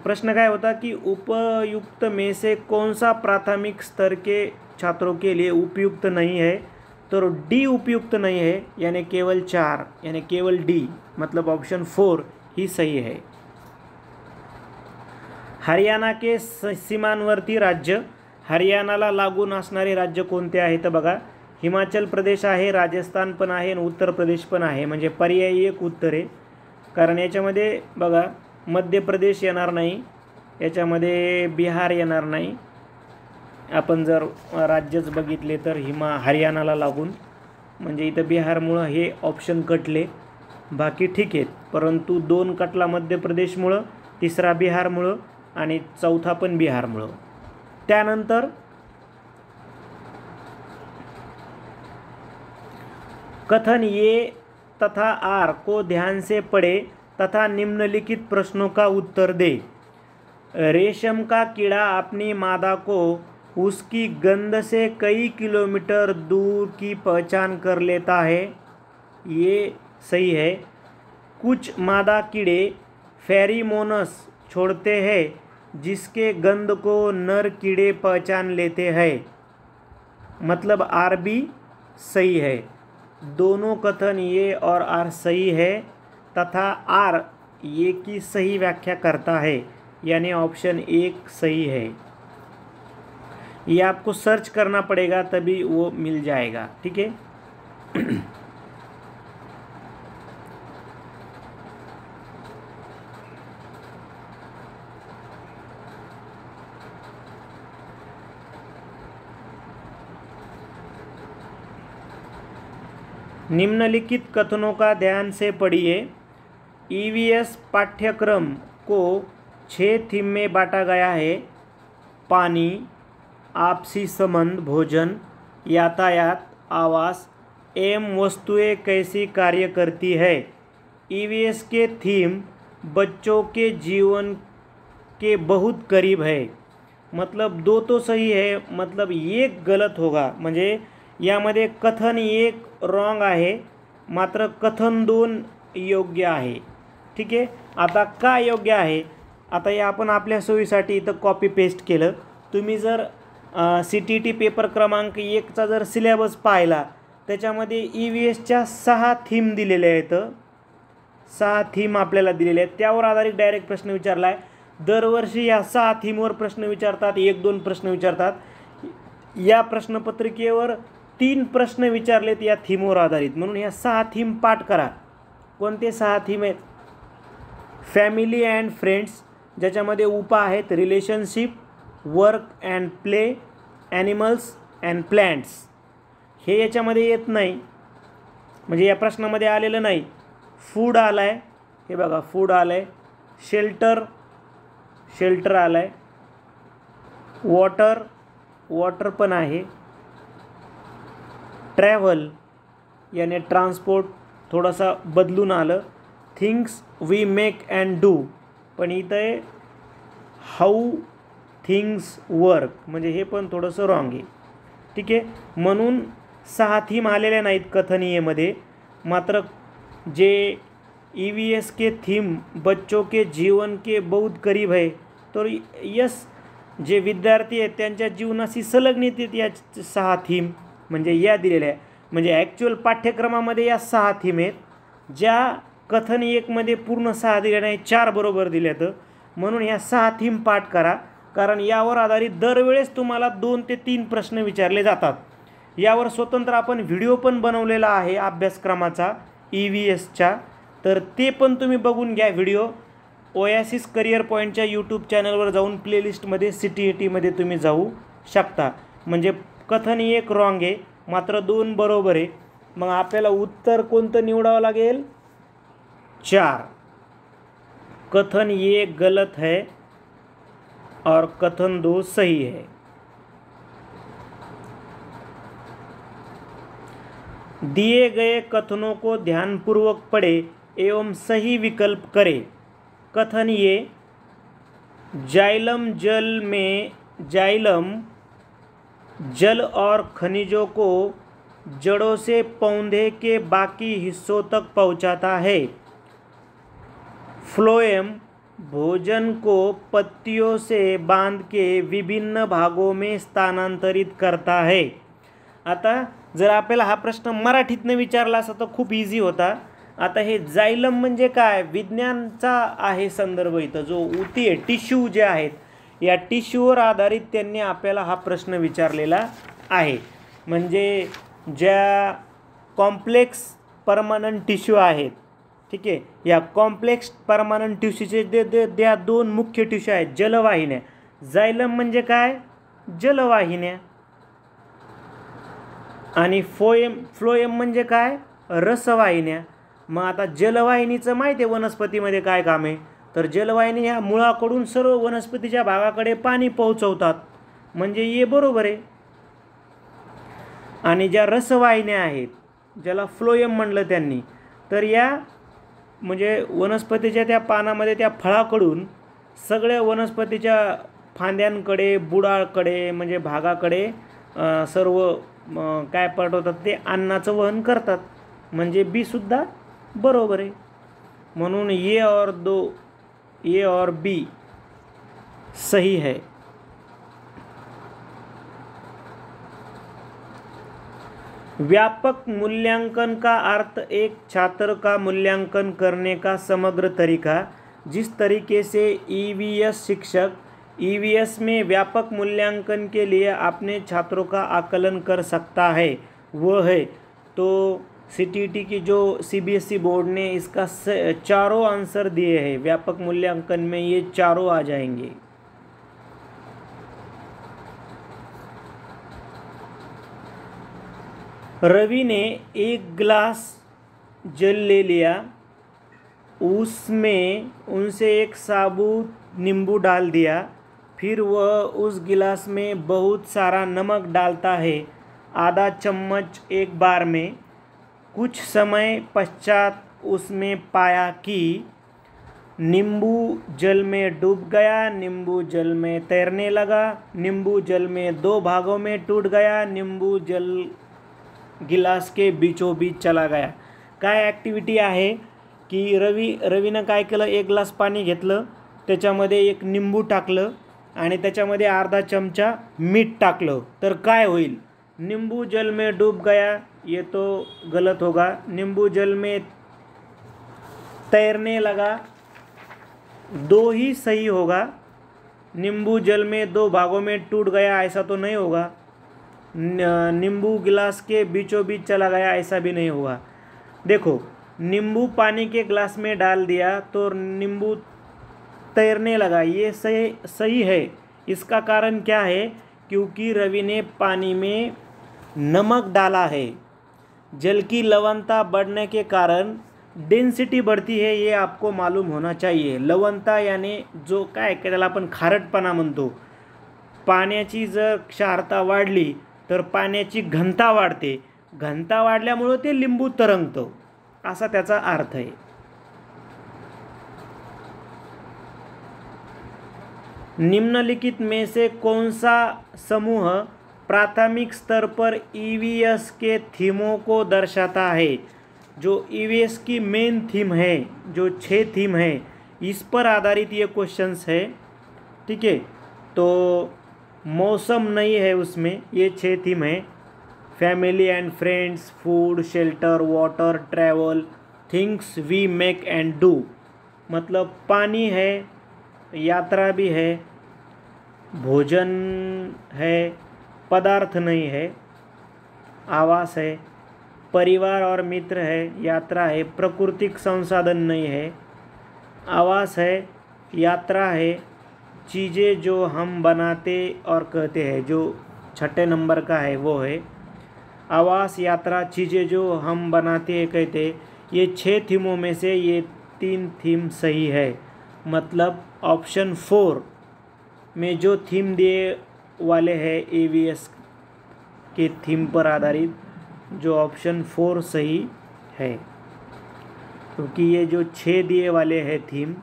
प्रश्न काय होता कि उपयुक्त में से कौन सा प्राथमिक स्तर के छात्रों के लिए उपयुक्त नहीं है, तो डी उपयुक्त नहीं है, यानी केवल 4, यानी केवल डी, मतलब ऑप्शन 4 ही सही है। हरियाणा के सीमांवर्ती राज्य, हरियाणाला लागून असणारे राज्य कोणते आहे तर बघा, हिमाचल प्रदेश आहे, राजस्थान पण आहे आणि उत्तर प्रदेश पण आहे, म्हणजे पर्यायी एक उत्तर आहे। कारण याच्यामध्ये बघा मध्य प्रदेश येणार नाही, याच्यामध्ये बिहार येणार नाही, आपण जर राज्यच बघितले तर हरियाणाला लागून, म्हणजे इथं बिहारमुळं हे ऑप्शन कटले, बाकी ठीक आहेत, परंतु 2 कटला मध्य प्रदेशमुळं, तिसरा बिहारमुळं आणि चौथा पण बिहारमुळं। त्यानंतर कथन ए तथा आर को ध्यान से पढ़े तथा निम्नलिखित प्रश्नों का उत्तर दे। रेशम का कीड़ा अपनी मादा को उसकी गंध से कई किलोमीटर दूर की पहचान कर लेता है, ये सही है। कुछ मादा कीड़े फेरोमोन्स छोड़ते हैं जिसके गंध को नर कीड़े पहचान लेते हैं, मतलब आर बी सही है। दोनों कथन ये और आर सही है तथा आर ये की सही व्याख्या करता है, यानी ऑप्शन 1 सही है। ये आपको सर्च करना पड़ेगा तभी वो मिल जाएगा, ठीक है। निम्नलिखित कथनों का ध्यान से पढ़िए। ईवीएस पाठ्यक्रम को 6 थीम में बांटा गया है, पानी, आपसी संबंध, भोजन, यातायात, आवास एवं वस्तुएं कैसी कार्य करती है। ईवीएस के थीम बच्चों के जीवन के बहुत करीब है, मतलब 2 तो सही है, मतलब 1 गलत होगा, म्हणजे यामध्ये कथन 1 रॉंग आहे, मात्र कथन 2 योग्य आहे, ठीक आहे। आता का योग्य आहे, आता हे आपण आपल्या सोयीसाठी इथं कॉपी पेस्ट केलं। तुम्ही जर CTT पेपर क्रमांक 1चा जर सिलेबस पाहिला, त्याच्यामध्ये EVSच्या 6 थीम दिलेल्या आहेत, 6 थीम आपल्याला दिलेले आहेत, त्यावर आधारित डायरेक्ट प्रश्न विचारला आहे। दरवर्षी या 6 थीमवर प्रश्न विचारतात, 1-2 प्रश्न विचारतात। या प्रश्नपत्रिकेवर 3 प्रश्न विचारलेत या थीमवर आधारित, म्हणून या 6 थीम पाठ करा। कोणते 6 थीम आहेत, फॅमिली अँड फ्रेंड्स, ज्याच्यामध्ये उपा आहेत relationship, work and play, animals and plants, हे याच्यामध्ये येत नाही, म्हणजे या प्रश्नामध्ये आलेलं नाही। फूड आला आहे, हे बघा फूड आलं आहे, शेल्टर आलं आहे, वॉटर पण आहे, ट्रॅव्हल याने ट्रान्सपोर्ट थोडासा बदलून आलं, things we make and do, पण इथं आहे हाऊ थिंग्स वर्क, म्हणजे हे पण थोडंसं रॉंग आहे, ठीक आहे। म्हणून 6 थीम आलेल्या नाहीत कथनीयमध्ये, मात्र जे EVS के थीम बच्चों के जीवन के बहुत करीब है, तर यस जे विद्यार्थी आहेत त्यांच्या जीवनाशी संलग्नित आहेत या 6 थीम, म्हणजे या दिलेल्या आहे, म्हणजे ॲक्च्युअल पाठ्यक्रमामध्ये या 6 थीम आहेत, ज्या कथन 1मध्ये पूर्ण 6 दिल्या नाही, 4 बरोबर दिल्यात, म्हणून ह्या 6 थीम पाठ करा, कारण यावर आधारित दरवेळेस तुम्हाला 2 ते 3 प्रश्न विचारले जातात। यावर स्वतंत्र आपण व्हिडिओ पण बनवलेला आहे अभ्यासक्रमाचा, EVSच्या, तर ते पण तुम्ही बघून घ्या व्हिडिओ. ओयासिस करिअर पॉईंटच्या यूट्यूब चॅनलवर जाऊन प्लेलिस्टमध्ये CTETमध्ये तुम्ही जाऊ शकता. म्हणजे कथन 1 रॉंग आहे, मात्र 2 बरोबर आहे. मग आपल्याला उत्तर कोणतं निवडावं लागेल? 4. कथन 1 गलत है और कथन 2 सही है. दिए गए कथनों को ध्यानपूर्वक पढ़े एवं सही विकल्प करें. कथन ये, जाइलम जल और खनिजों को जड़ों से पौधे के बाकी हिस्सों तक पहुंचाता है. फ्लोएम भोजन को पत्तियों से बांध के विभिन्न भागों में स्थानांतरित करता है. आता जर आपल्याला हा प्रश्न मराठीतनं विचारला असता तर खूप इझी होता. आता हे जायलम म्हणजे काय, विज्ञानचा आहे संदर्भ. इथं जो ऊती आहे, टिश्यू जे आहेत, या टिश्यूवर आधारित त्यांनी आपल्याला हा प्रश्न विचारलेला आहे. म्हणजे ज्या कॉम्प्लेक्स परमानंट टिश्यू आहेत, ठीक आहे, या कॉम्प्लेक्स परमानंट टिश्यूचे द्या 2 मुख्य टिश्यू आहेत, जलवाहिन्या. जायलम म्हणजे काय, जलवाहिन्या. आणि फ्लोएम म्हणजे काय, रसवाहिन्या. मग आता जलवाहिनीचं माहिती आहे वनस्पतीमध्ये काय काम आहे, तर जलवाहिनी ह्या मुळाकडून सर्व वनस्पतीच्या भागाकडे पाणी पोहोचवतात, म्हणजे हे बरोबर आहे. आणि ज्या रसवाहिन्या आहेत, ज्याला फ्लोएम म्हणलं त्यांनी, तर या म्हणजे वनस्पतीच्या त्या पानामध्ये त्या फळाकडून सगळ्या वनस्पतीच्या फांद्यांकडे, बुडाकडे म्हणजे भागाकडे सर्व काय पाठवतात, ते अन्नाचं वहन करतात. म्हणजे बी सुद्धा बरोबर आहे. म्हणून ए और बी सही है. व्यापक मूल्यांकन का अर्थ एक छात्र का मूल्यांकन करने का समग्र तरीका. जिस तरीके से EVS शिक्षक EVS में व्यापक मूल्यांकन के लिए अपने छात्रों का आकलन कर सकता है वह है. तो CTET की जो CBSE बोर्ड ने इसका 4 आंसर दिए हैं. व्यापक मूल्यांकन में ये 4 आ जाएंगे. रवि ने 1 गिलास जल ले लिया, उसमें उनसे 1 साबुत नींबू डाल दिया, फिर वह उस गिलास में बहुत सारा नमक डालता है, आधा चम्मच एक बार में. कुछ समय पश्चात उसमें पाया कि नींबू जल में डूब गया, नींबू जल में तैरने लगा, नींबू जल में 2 भागों में टूट गया, नींबू जल गिलास के बीचों बीच चला गया. काय ॲक्टिव्हिटी आहे की रवीनं काय केलं, 1 ग्लास पाणी घेतलं, त्याच्यामध्ये 1 निंबू टाकलं आणि त्याच्यामध्ये अर्धा चमचा मीठ टाकलं, तर काय होईल. नींबू जल में डूब गया, ये तो गलत होगा. नींबू जल में तैरने लगा, 2 ही सही होगा. नींबू जल में 2 भागों में टूट गया, ऐसा तो नहीं होगा. नींबू गिलास के बीचों बीच चला गया, ऐसा भी नहीं होगा. देखो, नींबू पानी के गिलास में डाल दिया तो नींबू तैरने लगा, ये सही है. इसका कारण क्या है, क्योंकि रवि ने पानी में नमक डाला है. जल की लवणता बढ़ने के कारण डेंसिटी बढ़ती है, ये आपको मालूम होना चाहिए. लवणता यानी जो काय त्याला आपण खारटपणा म्हणतो. पाण्याची जर क्षारता वाढली तर पाण्याची घनता वाढते, घनता वाढल्यामुळे ते लिंबू तरंगतं, असा त्याचा अर्थ आहे. निम्नलिखित में से कौन सा समूह प्राथमिक स्तर पर EVS के थीमों को दर्शाता है. जो EVS की मेन थीम है, जो 6 थीम है, इस पर आधारित ये क्वेश्चंस है. ठीक है, तो मौसम नहीं है उसमें, ये 6 थीम है. Family and friends, food, shelter, water, travel, things we make and do. मतलब पानी है, यात्रा भी है, भोजन है, पदार्थ नहीं है, आवास है, परिवार और मित्र है, यात्रा है, प्राकृतिक संसाधन नहीं है, आवास है, यात्रा है, चीज़ें जो हम बनाते और कहते हैं, जो छठे नंबर का है वो है आवास, यात्रा, चीज़ें जो हम बनाते हैं कहते। ये 6 थीमों में से ये 3 थीम सही है। मतलब ऑप्शन 4 में जो थीम दिए वाले हैं AVS के थीम पर आधारित, जो ऑप्शन 4 सही है, क्योंकि ये जो 6 दिए वाले हैं थीम,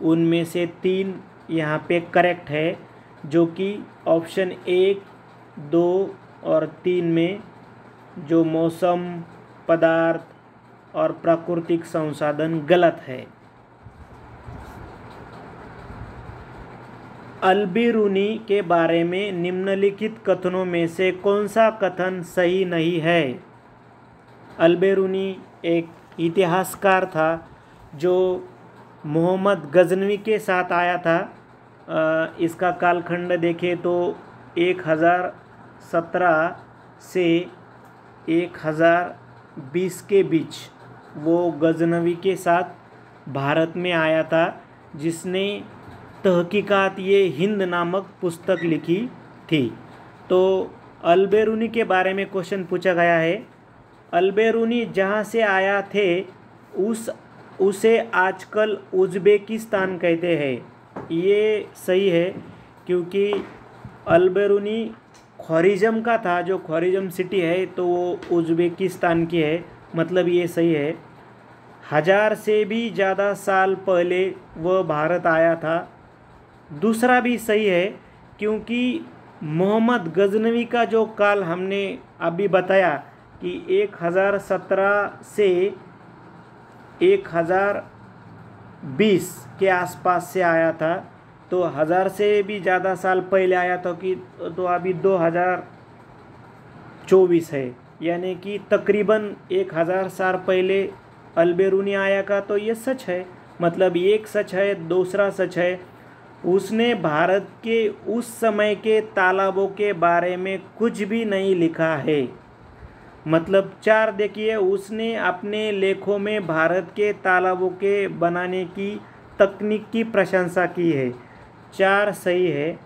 उनमें से 3 यहाँ पे करेक्ट है, जो कि ऑप्शन 1, 2 और 3 में जो मौसम, पदार्थ और प्राकृतिक संसाधन गलत है। अल्बिरूनी के बारे में निम्नलिखित कथनों में से कौन सा कथन सही नहीं है? अल्बिरूनी एक इतिहासकार था जो मोहम्मद गजनवी के साथ आया था। इसका कालखंड देखें तो 1017 से 1020 के बीच वो गजनवी के साथ भारत में आया था, जिसने तहकीकात ये हिंद नामक पुस्तक लिखी थी। तो अल्बिरूनी के बारे में क्वेश्चन पूछा गया है। अल्बिरूनी जहाँ से आया थे उसे आजकल उज़्बेकिस्तान कहते हैं। ये सही है, क्योंकि अल्बिरूनी ख्वारिज़म का था, जो ख्वारिज़म सिटी है तो वो उज़्बेकिस्तान की है। मतलब ये सही है। 1000 से भी ज़्यादा साल पहले वह भारत आया था। दूसरा भी सही है, क्योंकि मोहम्मद गजनवी का जो काल हमने अभी बताया कि 1017 से 1020 के आसपास से आया था, तो 1000 से भी ज़्यादा साल पहले आया था कि तो अभी 2024 है, यानी कि तकरीबन 1000 साल पहले अल्बिरूनी आया का। तो ये सच है। मतलब एक सच है, दूसरा सच है, उसने भारत के उस समय के तालाबों के बारे में कुछ भी नहीं लिखा है। मतलब 4 देखिए, उसने अपने लेखों में भारत के तालाबों के बनाने की तकनीक की प्रशंसा की है। 4 सही है,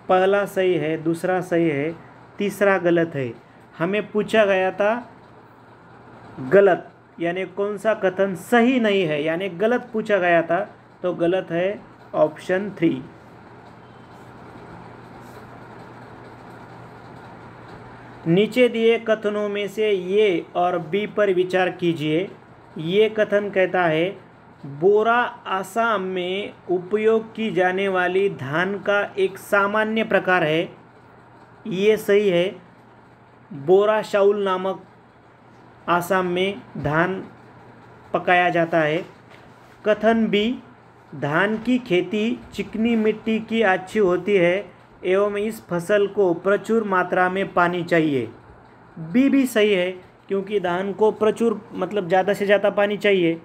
पहला सही है, दूसरा सही है, तीसरा गलत है। हमें पूछा गया था गलत, यानी कौन सा कथन सही नहीं है, यानी गलत पूछा गया था, तो गलत है ऑप्शन 3। नीचे दिए कथनों में से ये और बी पर विचार कीजिए। ये कथन कहता है बोरा आसाम में उपयोग की जाने वाली धान का एक सामान्य प्रकार है। ये सही है। बोरा शाउल नामक आसाम में धान पकाया जाता है। कथन बी, धान की खेती चिकनी मिट्टी की अच्छी होती है एवं इस फसल को प्रचुर मात्रा में पानी चाहिए। बी भी सही है, क्योंकि धान को प्रचुर मतलब ज़्यादा से ज़्यादा पानी चाहिए।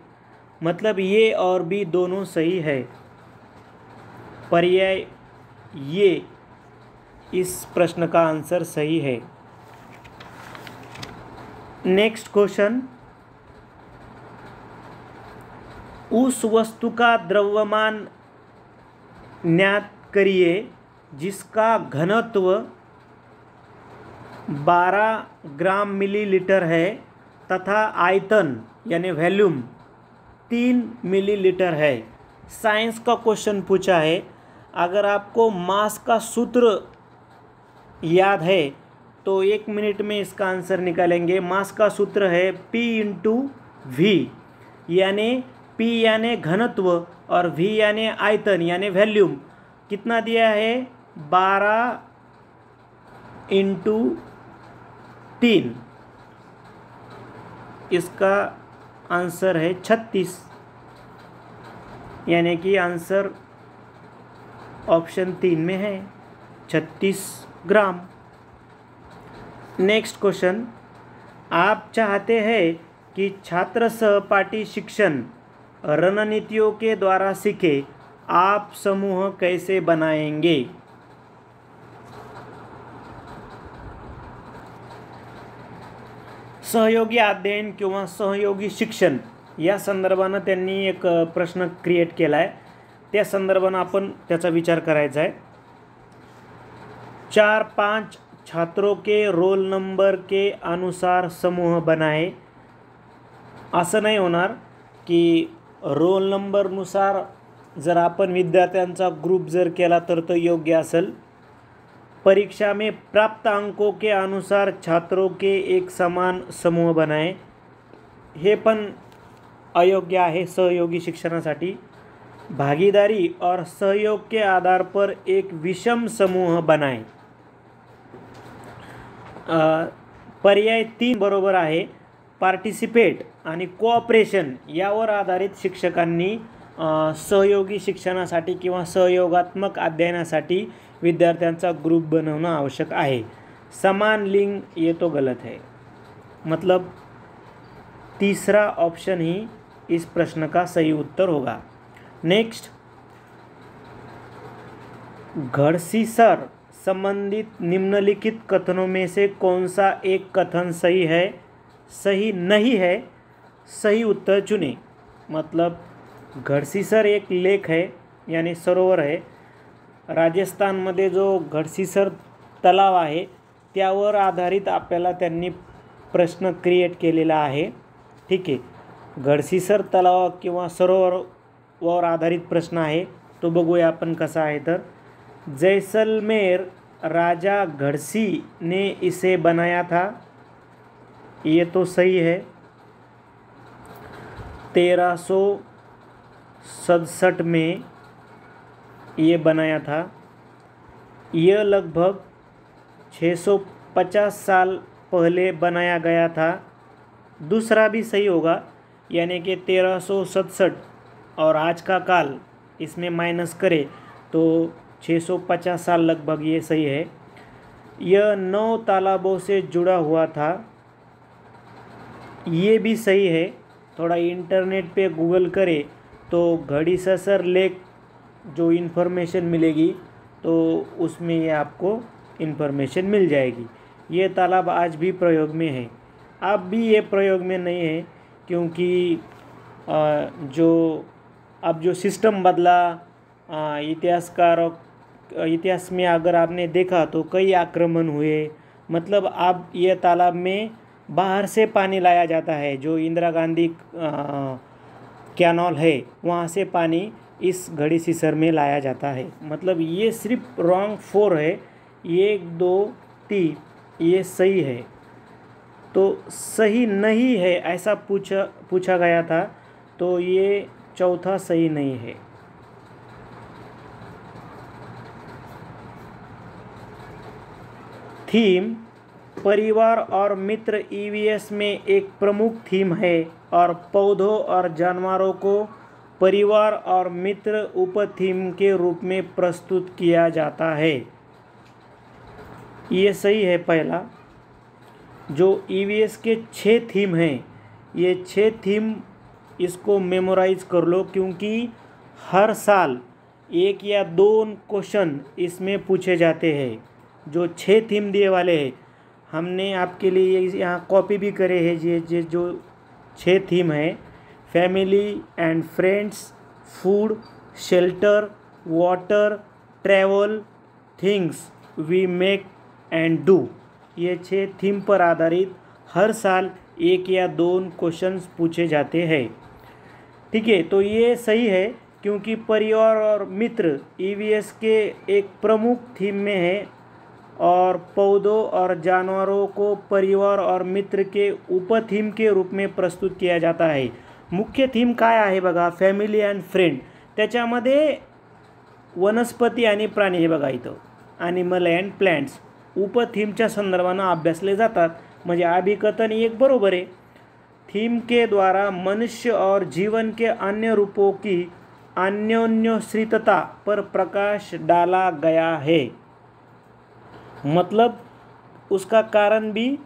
मतलब ये और बी दोनों सही है। पर्याय ये इस प्रश्न का आंसर सही है। नेक्स्ट क्वेश्चन, उस वस्तु का द्रव्यमान ज्ञात करिए जिसका घनत्व 12 ग्राम मिलीलीटर है तथा आयतन यानी वॉल्यूम 3 मिलीलीटर है। साइंस का क्वेश्चन पूछा है। अगर आपको मास का सूत्र याद है तो 1 मिनट में इसका आंसर निकालेंगे। मास का सूत्र है P × V, यानी P यानी घनत्व और V यानी आयतन यानी वॉल्यूम। कितना दिया है? 12 × 3। इसका आंसर है 36, यानी कि आंसर ऑप्शन 3 में है 36 ग्राम। नेक्स्ट क्वेश्चन, आप चाहते हैं कि छात्र सहपाठी शिक्षण रणनीतियों के द्वारा सीखे, आप समूह कैसे बनाएंगे? सहयोगी अध्ययन किंवा सहयोगी शिक्षण या संदर्भानं त्यांनी एक प्रश्न क्रिएट केला आहे। त्या संदर्भानं आपण त्याचा विचार करायचा आहे। 4-5 छात्रों के रोल नंबर के अनुसार समूह बनाए। असं नाही होणार की रोल नंबरनुसार जर आपण विद्यार्थ्यांचा ग्रुप जर केला तर तो योग्य असेल। परीक्षा में प्राप्त अंकों के अनुसार छात्रों के एक समान समूह बनाए, हे पण अयोग्य आहे सहयोगी शिक्षणासाठी। भागीदारी और सहयोग के आधार पर एक विषम समूह बनाए, पर्याय 3 बरोबर आहे। पार्टिसिपेट आणि कोऑपरेशन यावर आधारित शिक्षकांनी सहयोगी शिक्षणासाठी किंवा सहयोगात्मक अध्ययनासाठी विद्यार्थ्यांचा ग्रुप बनवणं आवश्यक आहे। समान लिंग ये तो गलत है, मतलब तीसरा ऑप्शन ही इस प्रश्न का सही उत्तर होगा। नेक्स्ट, घड़सीसर संबंधित निम्नलिखित कथनों में से कौन सा एक कथन सही है, सही नहीं है, सही उत्तर चुने। मतलब घड़सीसर एक लेक है यानी सरोवर है। राजस्थानमध्ये जो घड़सीसर तलाव आहे त्यावर आधारित आपल्याला त्यांनी प्रश्न क्रिएट केलेला आहे। ठीक आहे, घड़सीसर तलाव किंवा सरोवरवर आधारित प्रश्न आहे। तो बघूया आपण कसा आहे। तर जैसलमेर राजा घड़सी ने इसे बनाया था, ये तो सही है। 1367 में ये बनाया था। यह लगभग 650 साल पहले बनाया गया था, दूसरा भी सही होगा। यानी कि 1367 और आज का काल इसमें माइनस करें तो 650 साल लगभग, ये सही है। यह 9 तालाबों से जुड़ा हुआ था, ये भी सही है। थोड़ा इंटरनेट पे गूगल करें तो घड़ीसर लेक जो इन्फॉर्मेशन मिलेगी तो उसमें ये आपको इन्फॉर्मेशन मिल जाएगी। ये तालाब आज भी प्रयोग में है। अब भी ये प्रयोग में नहीं है क्योंकि जो सिस्टम बदला, इतिहास में अगर आपने देखा तो कई आक्रमण हुए। मतलब अब ये तालाब में बाहर से पानी लाया जाता है, जो इंदिरा गांधी कैनाल है वहाँ से पानी इस घड़ीसीसर में लाया जाता है। मतलब ये सिर्फ रॉन्ग 4 है, 1 2 3 ये सही है। तो सही नहीं है ऐसा पूछा गया था, तो ये चौथा सही नहीं है। थीम परिवार और मित्र ईवीएस में एक प्रमुख थीम है और पौधों और जानवरों को परिवार और मित्र उप थीम के रूप में प्रस्तुत किया जाता है। ये सही है पहला। जो ईवीएस के 6 थीम हैं, ये 6 थीम इसको मेमोराइज कर लो क्योंकि हर साल 1 या 2 क्वेश्चन इसमें पूछे जाते हैं। जो 6 थीम दिए वाले हैं, हमने आपके लिए यहाँ कॉपी भी करे हैं। ये जो 6 थीम है, family and friends, food, shelter, water, travel, things we make and do, ये 6 थीम पर आधारित हर साल 1 या 2 क्वेश्चंस पूछे जाते हैं। ठीक है, तो ये सही है क्योंकि परिवार और मित्र ईवीएस के एक प्रमुख थीम में है और पौधों और जानवरों को परिवार और मित्र के उप थीम के रूप में प्रस्तुत किया जाता है। मुख्य थीम काय आहे बघा, फॅमिली अँड फ्रेंड। त्याच्यामध्ये वनस्पती आणि प्राणी हे बघा इथं ॲनिमल अँड प्लांट्स उपथीमच्या संदर्भानं अभ्यासले जातात। म्हणजे अभिकथन एक बरोबर है। थीम के द्वारा मनुष्य और जीवन के अन्य रूपों की अन्योन्याश्रितता पर प्रकाश डाला गया है। मतलब उसका कारण भी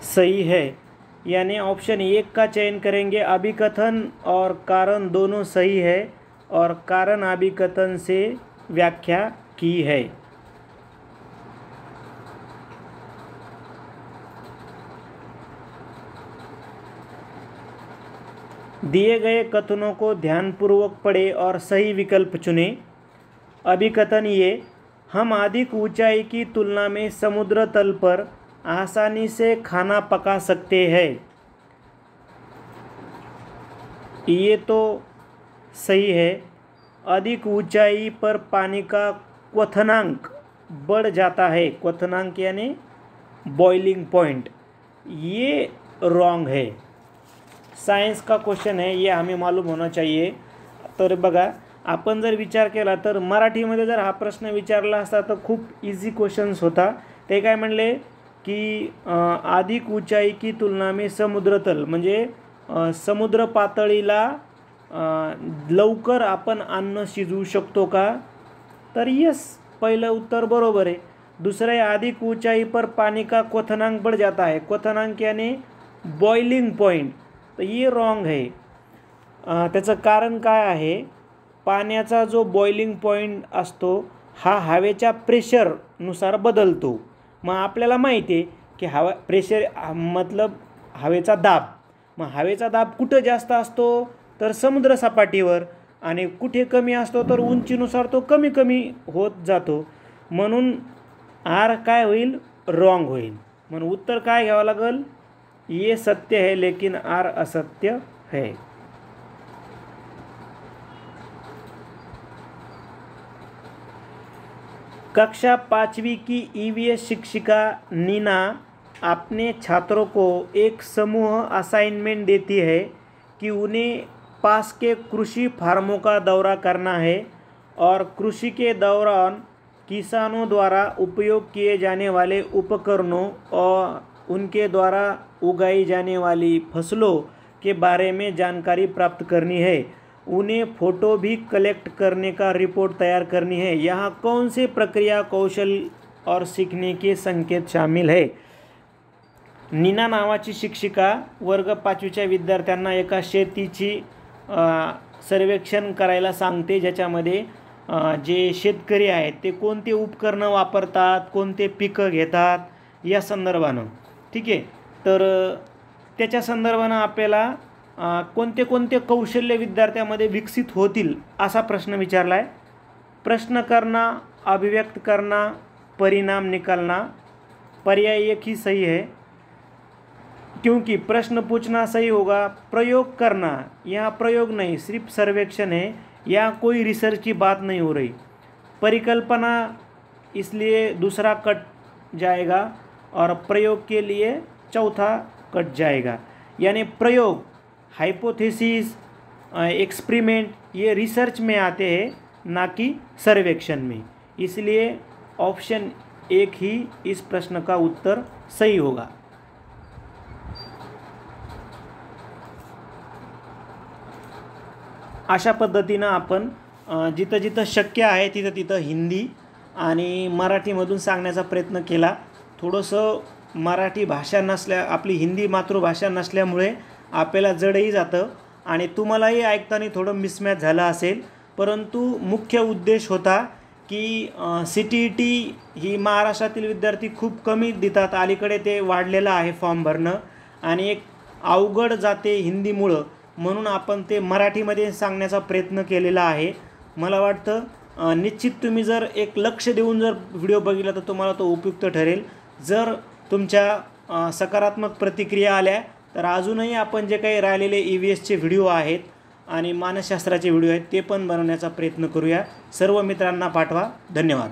सही है, यानी ऑप्शन 1 का चयन करेंगे। अभिकथन और कारण दोनों सही है और कारण अभिकथन से व्याख्या की है। दिए गए कथनों को ध्यानपूर्वक पढ़ें और सही विकल्प चुनें। अभिकथन ये, हम अधिक ऊंचाई की तुलना में समुद्र तल पर आसानी से खाना पका सकते हैं। ये तो सही है। अधिक ऊंचाई पर पानी का क्वथनांक बढ़ जाता है। क्वथनांक यानी बॉइलिंग पॉइंट, ये रॉन्ग है। सायन्स का क्वेश्चन है, ये हमें मालूम होना चाहिए। तर बघा, आपण जर विचार केला तर मराठीमध्ये जर हा प्रश्न विचारला असता तर खूप इझी क्वेश्चन्स होता। ते काय म्हणले की अधिक ऊंचाई की तुलना में समुद्रतल म्हणजे समुद्र पातळीला लवकर आपण अन्न शिजवू शकतो का? तर यस, पहिलं उत्तर बरोबर आहे। दूसरा है, अधिक ऊंचाई पर पानी का क्वथनांक बढ़ जाता है। क्वथनांक यानी बॉइलिंग पॉइंट, तर ये रॉन्ग आहे। त्याचं कारण काय आहे? पाण्याचा जो बॉइलिंग पॉइंट असतो हा हवेच्या प्रेशरनुसार बदलतो। मग आपल्याला माहिती आहे की हवा प्रेशर मतलब हवेचा दाब, मग हवेचा दाब कुठं जास्त असतो तर समुद्र सपाटीवर, आणि कुठे कमी असतो तर उंचीनुसार तो कमी कमी होत जातो। म्हणून आर काय होईल? रॉन्ग होईल। म्हणून उत्तर काय घ्यावं लागेल? ये सत्य है लेकिन आर असत्य है। कक्षा 5वीं की ईवीएस शिक्षिका नीना अपने छात्रों को एक समूह असाइनमेंट देती है कि उन्हें पास के कृषि फार्मों का दौरा करना है और कृषि के दौरान किसानों द्वारा उपयोग किए जाने वाले उपकरणों और उनके द्वारा उगाई जाने वाली फसलों के बारे में जानकारी प्राप्त करनी है। उन्हें फ़ोटो भी कलेक्ट करने का रिपोर्ट तैयार करनी है। यहाँ कौन से प्रक्रिया, कौशल और सीखने के संकेत शामिल है? नीना नावाची शिक्षिका वर्ग 5वीच्या विद्यार्थ्यांना एका शेतीची सर्वेक्षण करायला सांगते, ज्याच्यामध्ये जे शेतकरी आहेत ते कोणते उपकरणं वापरतात, कोणते पिकं घेतात या संदर्भानं। ठीक आहे, तर त्याच्या संदर्भानं आपल्याला कोणते कोणते कौशल्य विद्यार्थ्यांमध्ये विकसित होतील असा प्रश्न विचारला आहे। प्रश्न करना, अभिव्यक्त करना, परिणाम निकालना, पर्याय एक ही सही है क्योंकि प्रश्न पूछना सही होगा। प्रयोग करना, यहाँ प्रयोग नहीं सिर्फ सर्वेक्षण है, यहाँ कोई रिसर्च की बात नहीं हो रही। परिकल्पना, इसलिए दूसरा कट जाएगा और प्रयोग के लिए चौथा कट जाएगा। यानी प्रयोग, हाइपोथेसिस, एक्सपेरिमेंट ये रिसर्च में आते हैं, ना कि सर्वेक्षण में। इसलिए ऑप्शन एक ही इस प्रश्न का उत्तर सही होगा। अशा पद्धतीनं आपण जिथं जिथं शक्य आहे तिथं तिथं हिंदी आणि मराठीमधून सांगण्याचा प्रयत्न केला। थोडंसं मराठी भाषा नसल्या, आपली हिंदी मातृभाषा नसल्यामुळे आपल्याला जडही जातं आणि तुम्हालाही ऐकताना थोडं मिसमॅच झालं असेल, परंतु मुख्य उद्देश होता की CTET ही महाराष्ट्रातील विद्यार्थी खूप कमी देतात। अलीकडे ते वाढलेलं आहे फॉर्म भरणं आणि एक अवघड जाते हिंदीमुळं, म्हणून आपण ते मराठीमध्ये सांगण्याचा प्रयत्न केलेला आहे। मला वाटतं निश्चित तुम्ही जर एक लक्ष देऊन जर व्हिडिओ बघितला तर तुम्हाला तो उपयुक्त ठरेल। जर तुमच्या सकारात्मक प्रतिक्रिया आल्या तर अजूनही आपण जे काही राहिलेले EVSचे व्हिडिओ आहेत आणि मानसशास्त्राचे व्हिडिओ आहेत ते पण बनवण्याचा प्रयत्न करूया। सर्व मित्रांना पाठवा। धन्यवाद।